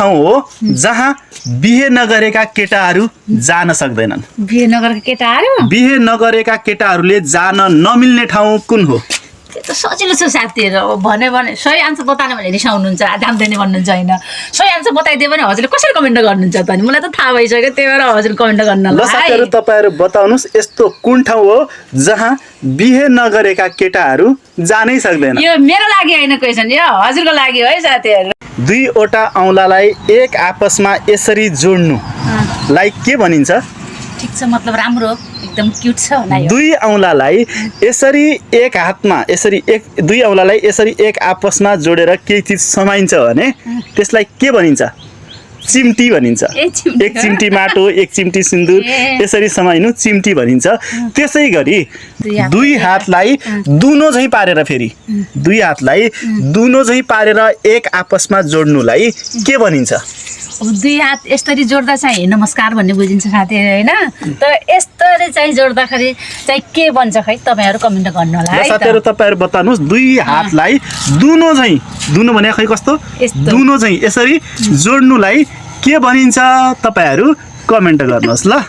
ठाउँ हो जहाँ बिहे नगरेका केटाहरू जान सक्दैनन्? बिहे नगरेका केटाहरू बिहे नगरेका केटाहरूले जान नमिल्ने ठाउँ कुन हो? त्यो त सजिलो छ साथीहरू। अब भन्यो भने सही आन्सर बताएन भने रिसाउनुहुन्छ, जान्दैन भन्नुहुन्छ होइन। सही आन्सर बताइदियो भने हजुरले कसरी कमेन्ट गर्नुहुन्छ त? अनि मलाई त थाहा भइसक्यो, त्यही भएर हजुर कमेन्ट गर्न ल साथीहरू तपाईँहरू बताउनुहोस् यस्तो कुन ठाउँ हो जहाँ बिहे नगरेका केटाहरू जानै सक्दैन? यो मेरो लागि होइन क्वेसन, यो हजुरको लागि हो है साथीहरू। दुईवटा औँलालाई एक आपसमा यसरी जोड्नुलाई के भनिन्छ? ठिक छ, मतलब राम्रो, एकदम क्युट छ होला यो। दुई औँलालाई यसरी एक हातमा दुई औँलालाई यसरी एक आपसमा जोडेर केही चिज समाइन्छ भने त्यसलाई के भनिन्छ? चिम्टी भनिन्छ। एक चिम्टी माटो, एक चिम्टी सिन्दुर यसरी समाइनु चिम्टी भनिन्छ। त्यसै गरी दुई हातलाई दुनो झैँ पारेर दुई हातलाई दुनो झैँ पारेर एक आपसमा जोड्नुलाई के भनिन्छ? अब दुई हात यसरी जोड्दा चाहिँ नमस्कार भन्ने बुझिन्छ साथीहरू होइन। तर यसरी चाहिँ जोड्दाखेरि चाहिँ के भन्छ खै, तपाईँहरू कमेन्ट गर्नु होला है। साथीहरू तपाईँहरू बताउनुहोस् दुई हातलाई दुनो झैँ, दुनो भने खै कस्तो? दुनो झैँ यसरी जोड्नुलाई के भनिन्छ? तपाईँहरू कमेन्ट गर्नुहोस् ल।